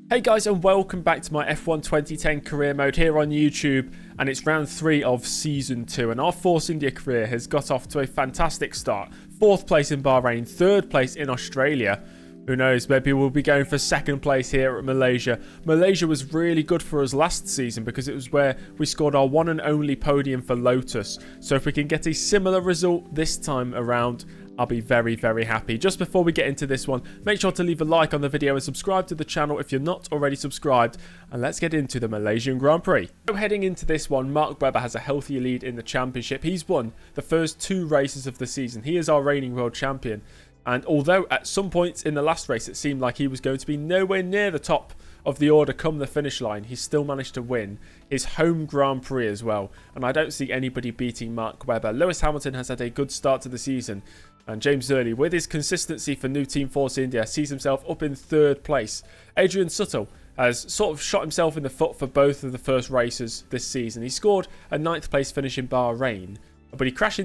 Hey guys, and welcome back to my F1 2010 career mode here on YouTube, and it's round 3 of season 2, and our Force India career has got off to a fantastic start. 4th place in Bahrain, 3rd place in Australia. Who knows, maybe we'll be going for 2nd place here at Malaysia. Malaysia was really good for us last season because it was where we scored our one and only podium for Lotus. So if we can get a similar result this time around, I'll be very, very happy. Just before we get into this one, make sure to leave a like on the video and subscribe to the channel if you're not already subscribed. And let's get into the Malaysian Grand Prix. So heading into this one, Mark Webber has a healthy lead in the championship. He's won the first 2 races of the season. He is our reigning world champion. And although at some points in the last race it seemed like he was going to be nowhere near the top of the order come the finish line, he still managed to win his home Grand Prix as well. And I don't see anybody beating Mark Webber. Lewis Hamilton has had a good start to the season. And James Early, with his consistency for new Team Force India, sees himself up in 3rd place. Adrian Sutil has sort of shot himself in the foot for both of the first races this season. He scored a 9th place finish in Bahrain, but he crashed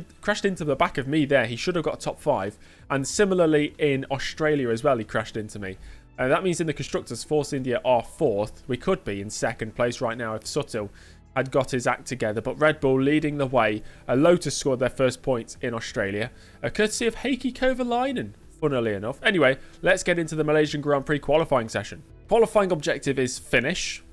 into the back of me there. He should have got a top 5. And similarly in Australia as well, he crashed into me. That means in the Constructors, Force India are 4th. We could be in 2nd place right now if Sutil had got his act together, but Red Bull leading the way. Lotus scored their first points in Australia, courtesy of Heikki Kovalainen, funnily enough. Anyway, let's get into the Malaysian Grand Prix qualifying session. Qualifying objective is finish.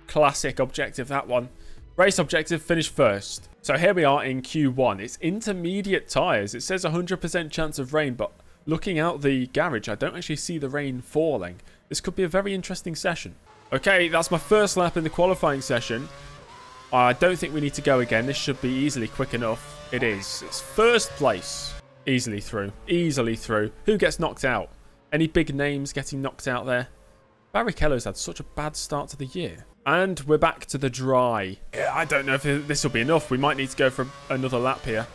Classic objective, that one. Race objective, finish first. So here we are in Q1. It's intermediate tyres. It says 100% chance of rain, but looking out the garage, I don't actually see the rain falling. This could be a very interesting session. Okay, that's my first lap in the qualifying session. I don't think we need to go again. This should be easily quick enough. It is. It's 1st place. Easily through. Easily through. Who gets knocked out? Any big names getting knocked out there? Barrichello's had such a bad start to the year. And we're back to the dry. I don't know if this will be enough. We might need to go for another lap here.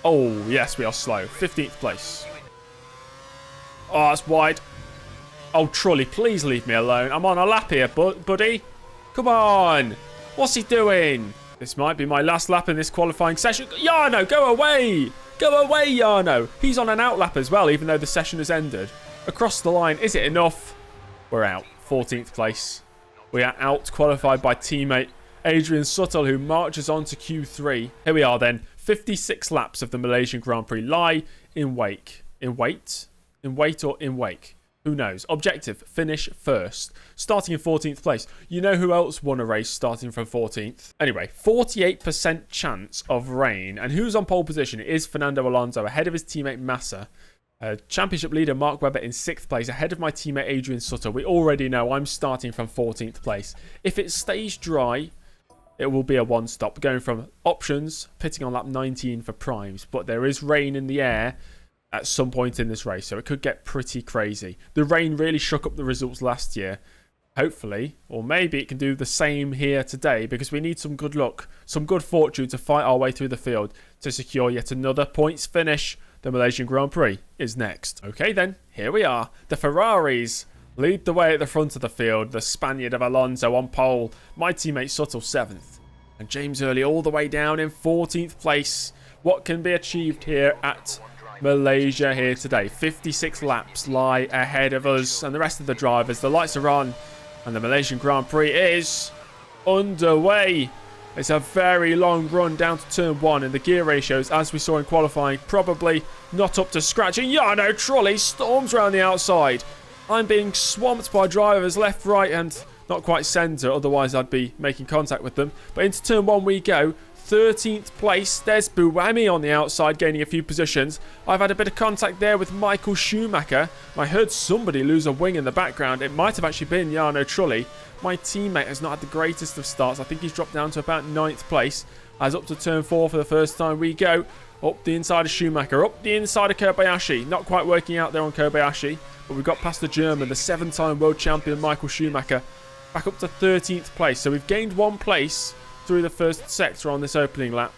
Oh, yes, we are slow. 15th place. Oh, that's wide. Oh, Trulli, please leave me alone. I'm on a lap here, buddy. Come on. What's he doing? This might be my last lap in this qualifying session. Jarno, go away. Go away, Jarno. He's on an out lap as well, even though the session has ended. Across the line. Is it enough? We're out. 14th place. We are out qualified by teammate Adrian Sutil, who marches on to Q3. Here we are then. 56 laps of the Malaysian Grand Prix lie in wake. In wait? In wait or in wake? Who knows? Objective, finish first. Starting in 14th place. You know who else won a race starting from 14th? Anyway, 48% chance of rain. And who's on pole position? It is Fernando Alonso, ahead of his teammate Massa. Championship leader Mark Webber in 6th place, ahead of my teammate Adrian Sutil. We already know I'm starting from 14th place. If it stays dry, it will be a one-stop. Going from options, pitting on lap 19 for primes. But there is rain in the air at some point in this race, so it could get pretty crazy. The rain really shook up the results last year. Hopefully, or maybe it can do the same here today, because we need some good luck, some good fortune to fight our way through the field to secure yet another points finish. The Malaysian Grand Prix is next. Okay then, here we are. The Ferraris lead the way at the front of the field. The Spaniard of Alonso on pole. My teammate Sutil 7th. And James Early all the way down in 14th place. What can be achieved here at Malaysia here today? 56 laps lie ahead of us and the rest of the drivers. The lights are on and the Malaysian Grand Prix is underway. It's a very long run down to turn 1, and the gear ratios, as we saw in qualifying, probably not up to scratch. And Jarno Trulli storms around the outside. I'm being swamped by drivers left, right and not quite centre, otherwise I'd be making contact with them. But into turn 1 we go. 13th place. There's Buemi on the outside, gaining a few positions. I've had a bit of contact there with Michael Schumacher. I heard somebody lose a wing in the background. It might have actually been Jarno Trulli. My teammate has not had the greatest of starts. I think he's dropped down to about 9th place. As up to turn 4 for the first time we go. Up the inside of Schumacher. Up the inside of Kobayashi. Not quite working out there on Kobayashi. But we've got past the German, the 7-time world champion Michael Schumacher. Back up to 13th place. So we've gained 1 place through the first sector on this opening lap.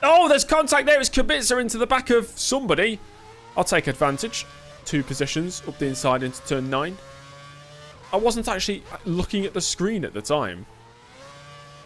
Oh, there's contact there. It's Kubica into the back of somebody. I'll take advantage. 2 positions up the inside into turn 9. I wasn't actually looking at the screen at the time,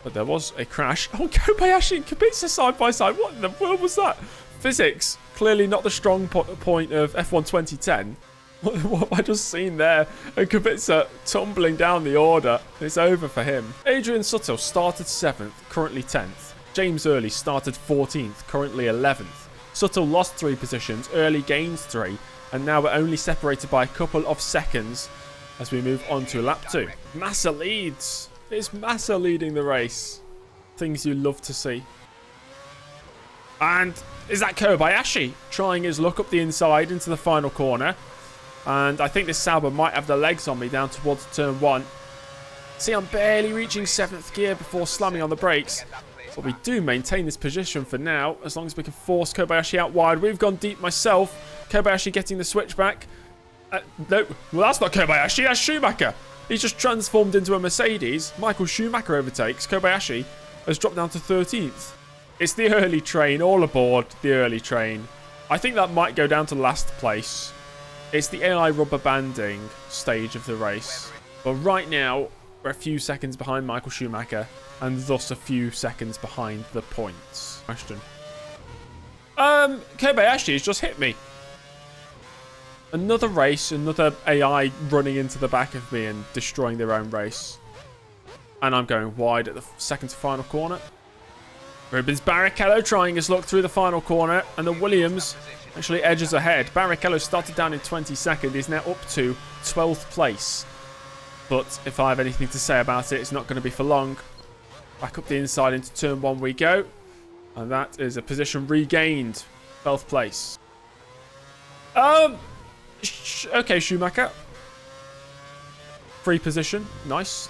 but there was a crash. Oh, Kobayashi and Kubica side by side. What in the world was that? Physics, clearly not the strong point of F1 2010. What have I just seen there? And Kubica tumbling down the order. It's over for him. Adrian Suttle started 7th, currently 10th. James Early started 14th, currently 11th. Suttle lost 3 positions, Early gained 3, and now we're only separated by a couple of seconds as we move on to lap 2. Massa leads. It's Massa leading the race. Things you love to see. And is that Kobayashi trying his luck up the inside into the final corner? And I think this Sauber might have the legs on me down towards turn 1. See, I'm barely reaching 7th gear before slamming on the brakes. But we do maintain this position for now, as long as we can force Kobayashi out wide. We've gone deep myself. Kobayashi getting the switch back. No, well, that's not Kobayashi, that's Schumacher. He's just transformed into a Mercedes. Michael Schumacher overtakes. Kobayashi has dropped down to 13th. It's the early train, all aboard the early train. I think that might go down to last place. It's the AI rubber banding stage of the race. But right now, we're a few seconds behind Michael Schumacher, and thus a few seconds behind the points. Question. Kobayashi has just hit me. Another race, another AI running into the back of me and destroying their own race. And I'm going wide at the second to final corner. Rubens Barrichello trying his luck through the final corner, and the Williams actually edges ahead. Barrichello started down in 22nd, is now up to 12th place. But if I have anything to say about it, it's not going to be for long. Back up the inside into turn 1 we go. And that is a position regained. 12th place. Okay, Schumacher. Free position. Nice.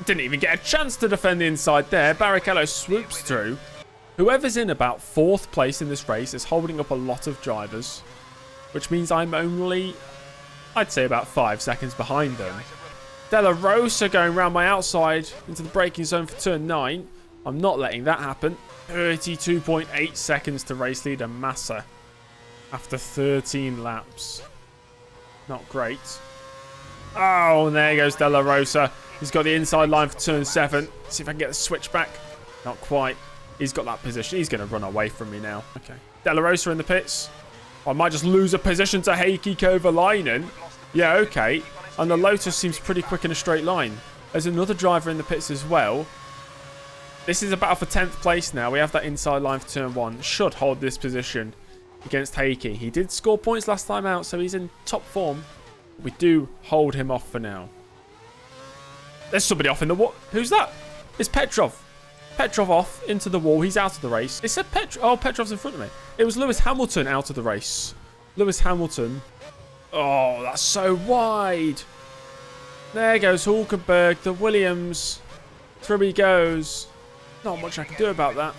Didn't even get a chance to defend the inside there. Barrichello swoops through. Whoever's in about 4th place in this race is holding up a lot of drivers, which means I'm only, I'd say, about 5 seconds behind them. Della Rosa going around my outside into the braking zone for turn 9. I'm not letting that happen. 32.8 seconds to race leader Massa after 13 laps. Not great. Oh, and there goes Della Rosa. He's got the inside line for turn 7. See if I can get the switch back. Not quite. He's got that position. He's going to run away from me now. Okay. Della Rosa in the pits. I might just lose a position to Heikki Kovalainen. Yeah, okay. And the Lotus seems pretty quick in a straight line. There's another driver in the pits as well. This is a battle for 10th place now. We have that inside line for turn 1. Should hold this position against Heikki. He did score points last time out, so he's in top form. We do hold him off for now. There's somebody off in the wall. Who's that? It's Petrov. Petrov off into the wall. He's out of the race. It said Petrov. Oh, Petrov's in front of me. It was Lewis Hamilton out of the race. Lewis Hamilton. Oh, that's so wide. There goes Hulkenberg. The Williams. Through he goes. Not much I can do about that.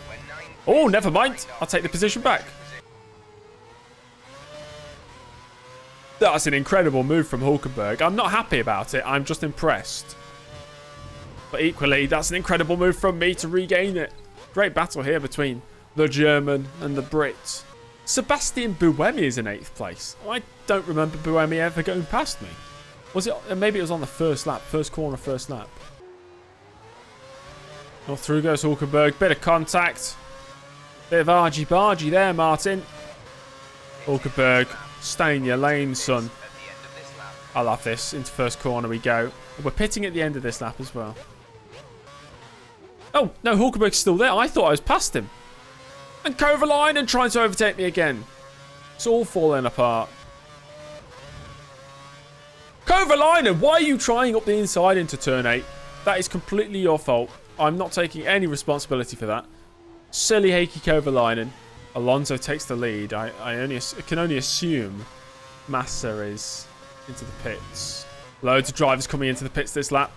Oh, never mind. I'll take the position back. That's an incredible move from Hulkenberg. I'm not happy about it. I'm just impressed. But equally, that's an incredible move from me to regain it. Great battle here between the German and the Brit. Sebastian Buemi is in 8th place. I don't remember Buemi ever going past me. Was it? Maybe it was on the first lap. First corner, first lap. Oh, through goes Hulkenberg. Bit of contact. Bit of argy-bargy there, Martin. Hulkenberg, stay in your lane, son. I love this. Into first corner we go. We're pitting at the end of this lap as well. Oh, no, Hulkenberg's still there. I thought I was past him. And Kovalainen trying to overtake me again. It's all falling apart. Kovalainen, why are you trying up the inside into turn 8? That is completely your fault. I'm not taking any responsibility for that. Silly Heikki Kovalainen. Alonso takes the lead. I can only assume Massa is into the pits. Loads of drivers coming into the pits this lap,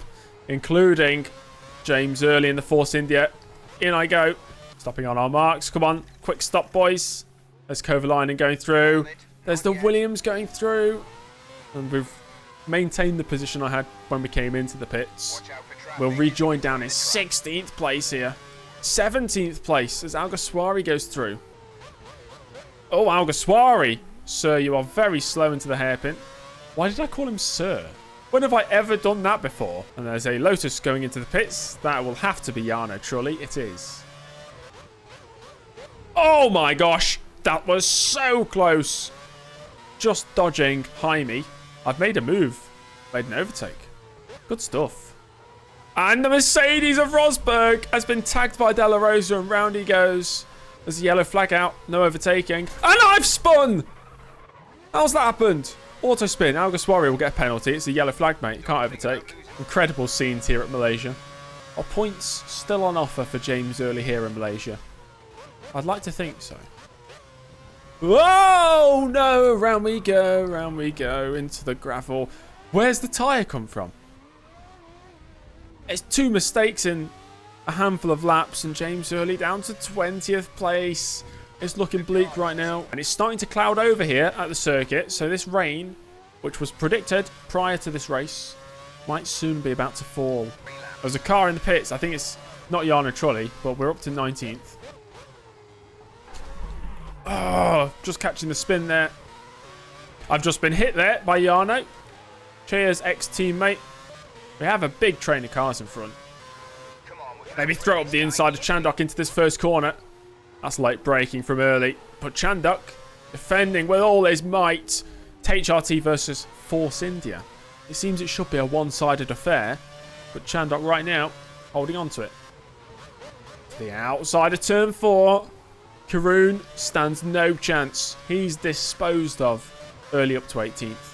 including James Early in the Force India. In I go. Stopping on our marks. Come on. Quick stop, boys. There's Kovalainen going through. There's the Williams going through. And we've maintained the position I had when we came into the pits. We'll rejoin down in 16th place here. 17th place as Alguersuari goes through. Oh, Alguersuari. Sir, you are very slow into the hairpin. Why did I call him Sir? When have I ever done that before? And there's a Lotus going into the pits. That will have to be Jarno Trulli. It is. Oh my gosh. That was so close. just dodging Jaime. I've made a move. Made an overtake. Good stuff. And the Mercedes of Rosberg has been tagged by De La Rosa, and round he goes. There's a yellow flag out. No overtaking. And I've spun! How's that happened? Auto spin. Alguersuari will get a penalty. It's a yellow flag, mate. You can't overtake. Incredible scenes here at Malaysia. Are points still on offer for James Early here in Malaysia? I'd like to think so. Whoa! No! Round we go. Round we go. Into the gravel. Where's the tyre come from? It's 2 mistakes in a handful of laps, and James Early down to 20th place. It's looking bleak right now. And it's starting to cloud over here at the circuit. So this rain, which was predicted prior to this race, might soon be about to fall. There's a car in the pits. I think it's not Jarno Trulli, but we're up to 19th. Oh, just catching the spin there. I've just been hit there by Jarno. Cheers, ex-teammate. We have a big train of cars in front. Maybe throw up the inside of Chandok into this first corner. That's late braking from Early. But Chandok defending with all his might. HRT versus Force India. It seems it should be a one-sided affair. But Chandok right now holding on to it. The outside of turn 4. Karun stands no chance. He's disposed of. Early up to 18th.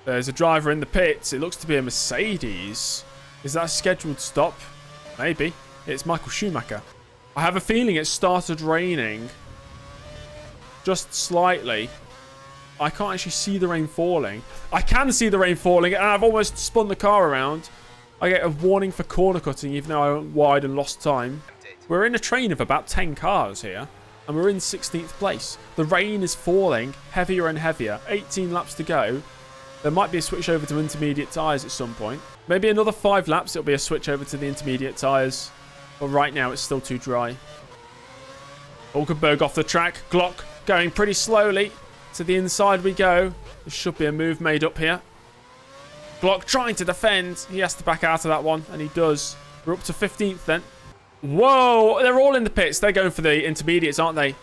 There's a driver in the pits. It looks to be a Mercedes. Is that a scheduled stop? Maybe. It's Michael Schumacher. I have a feeling it started raining. Just slightly. I can't actually see the rain falling. I can see the rain falling, and I've almost spun the car around. I get a warning for corner cutting, even though I went wide and lost time. We're in a train of about 10 cars here, and we're in 16th place. The rain is falling heavier and heavier. 18 laps to go. There might be a switch over to intermediate tyres at some point. Maybe another 5 laps, it'll be a switch over to the intermediate tyres. But right now, it's still too dry. Hulkenberg off the track. Glock going pretty slowly. To the inside we go. There should be a move made up here. Glock trying to defend. He has to back out of that one, and he does. We're up to 15th then. Whoa, they're all in the pits. They're going for the intermediates, aren't they?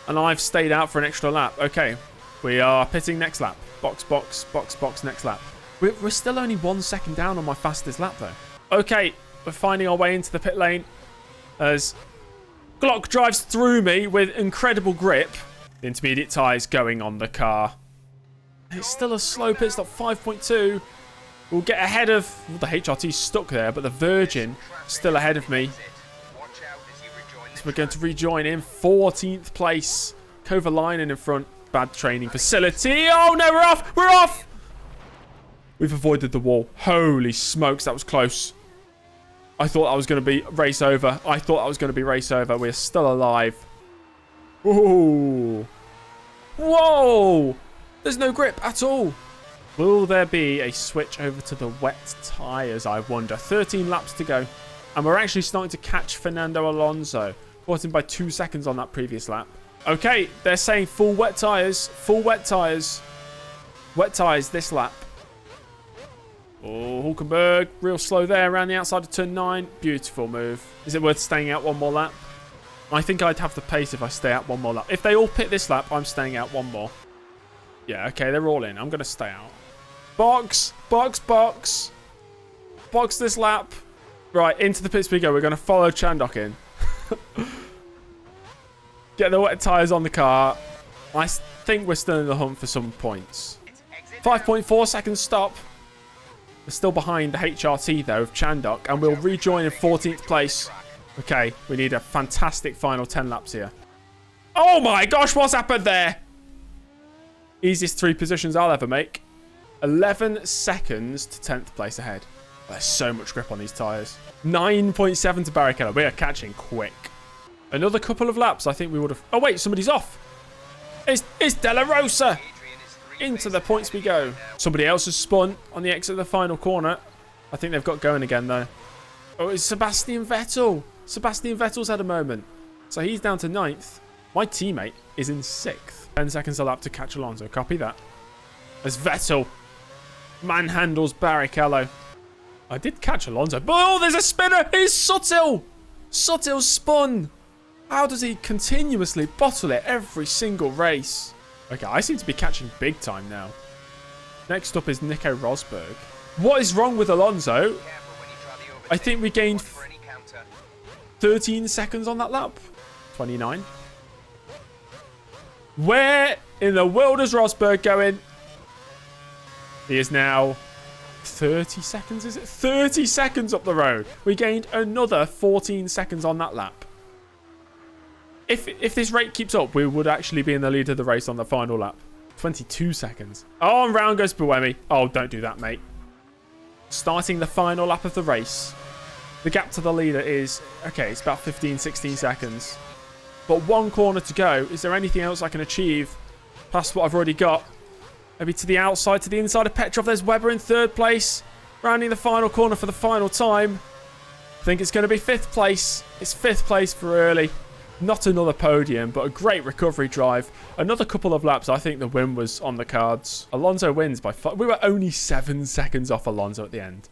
And I've stayed out for an extra lap. Okay, we are pitting next lap. Box, box, box, box, next lap. We're still only 1 second down on my fastest lap, though. Okay, we're finding our way into the pit lane as Glock drives through me with incredible grip. The intermediate tyres going on the car. It's still a slow pit stop, 5.2. We'll get ahead of... Well, the HRT stuck there, but the Virgin still ahead of me. So we're going to rejoin in 14th place. Kovalainen in front. Bad training facility. Oh, no, we're off. We're off. We've avoided the wall. Holy smokes, that was close. I thought that was going to be race over. We're still alive. Ooh. Whoa. There's no grip at all. Will there be a switch over to the wet tyres, I wonder? 13 laps to go. And we're actually starting to catch Fernando Alonso. Caught him by 2 seconds on that previous lap. Okay, they're saying full wet tyres. Full wet tyres. Wet tyres this lap. Oh, Hulkenberg. Real slow there around the outside of turn 9. Beautiful move. Is it worth staying out one more lap? I think I'd have the pace if I stay out one more lap. If they all pit this lap, I'm staying out one more. Yeah, okay, they're all in. I'm going to stay out. Box. Box, box. Box this lap. Right, into the pits we go. We're going to follow Chandok in. Get the wet tyres on the car. I think we're still in the hunt for some points. 5.4 seconds stop. We're still behind the HRT, though, of Chandok. And we'll rejoin in 14th place. Okay, we need a fantastic final 10 laps here. Oh my gosh, what's happened there? Easiest 3 positions I'll ever make. 11 seconds to 10th place ahead. There's so much grip on these tyres. 9.7 to Barrichello. We are catching quick. Another couple of laps, I think we would have... Oh, wait, somebody's off. It's De La Rosa. Into the points we go. Somebody else has spun on the exit of the final corner. I think they've got going again, though. Oh, it's Sebastian Vettel. Sebastian Vettel's had a moment. So he's down to 9th. My teammate is in 6th. 10 seconds a lap to catch Alonso. Copy that. As Vettel manhandles Barrichello. I did catch Alonso. But oh, there's a spinner. It's Sutil. Sutil spun. How does he continuously bottle it every single race? Okay, I seem to be catching big time now. Next up is Nico Rosberg. What is wrong with Alonso? I think we gained 13 seconds on that lap. 29. Where in the world is Rosberg going? He is now 30 seconds, is it? 30 seconds up the road. We gained another 14 seconds on that lap. If this rate keeps up, we would actually be in the lead of the race on the final lap. 22 seconds. Oh, and round goes Buemi. Oh, don't do that, mate. Starting the final lap of the race. The gap to the leader is, okay, it's about 15, 16 seconds. But one corner to go. Is there anything else I can achieve past what I've already got? Maybe to the outside, to the inside of Petrov. There's Webber in third place. Rounding the final corner for the final time. I think it's going to be fifth place. It's fifth place for early. Not another podium, but a great recovery drive. Another couple of laps, I think the win was on the cards. Alonso wins by 5. We were only 7 seconds off Alonso at the end.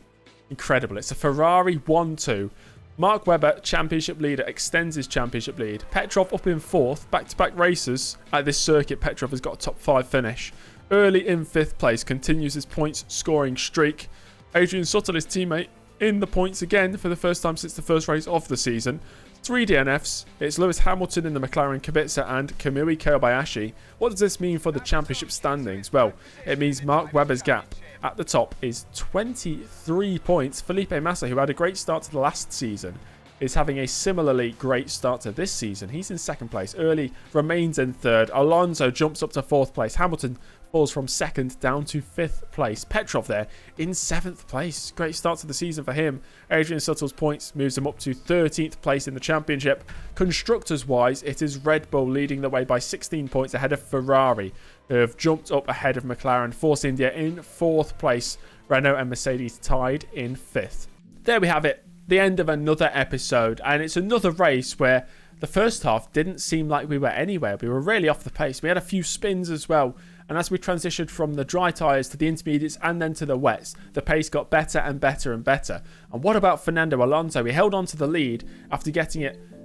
Incredible. It's a Ferrari 1-2. Mark Webber, championship leader, extends his championship lead. Petrov up in 4th. Back-to-back races at this circuit. Petrov has got a top 5 finish. Early in 5th place, continues his points scoring streak. Adrian Sutil, his teammate, in the points again for the first time since the first race of the season. 3 DNFs. It's Lewis Hamilton in the McLaren Kubica and Kamui Kobayashi. What does this mean for the championship standings? Well, it means Mark Webber's gap at the top is 23 points. Felipe Massa, who had a great start to the last season, is having a similarly great start to this season. He's in 2nd place. Early remains in 3rd. Alonso jumps up to 4th place. Hamilton falls from 2nd down to 5th place. Petrov there in 7th place. Great start to the season for him. Adrian Suttel's points moves him up to 13th place in the championship. Constructors-wise, it is Red Bull leading the way by 16 points ahead of Ferrari, who have jumped up ahead of McLaren. Force India in 4th place. Renault and Mercedes tied in 5th. There we have it. The end of another episode, and it's another race where the first half didn't seem like we were anywhere. We were really off the pace. We had a few spins as well, and as we transitioned from the dry tyres to the intermediates and then to the wets, the pace got better and better and better. And what about Fernando Alonso? He held on to the lead after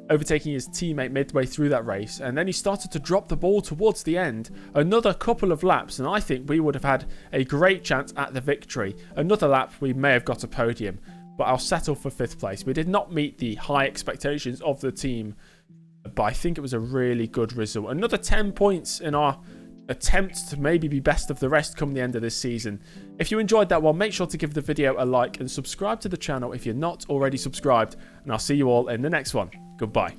overtaking his teammate midway through that race, and then he started to drop the ball towards the end. Another couple of laps, and I think we would have had a great chance at the victory. Another lap, we may have got a podium, but I'll settle for 5th place. We did not meet the high expectations of the team, but I think it was a really good result. Another 10 points in our attempt to maybe be best of the rest come the end of this season. If you enjoyed that one, make sure to give the video a like and subscribe to the channel if you're not already subscribed, and I'll see you all in the next one. Goodbye.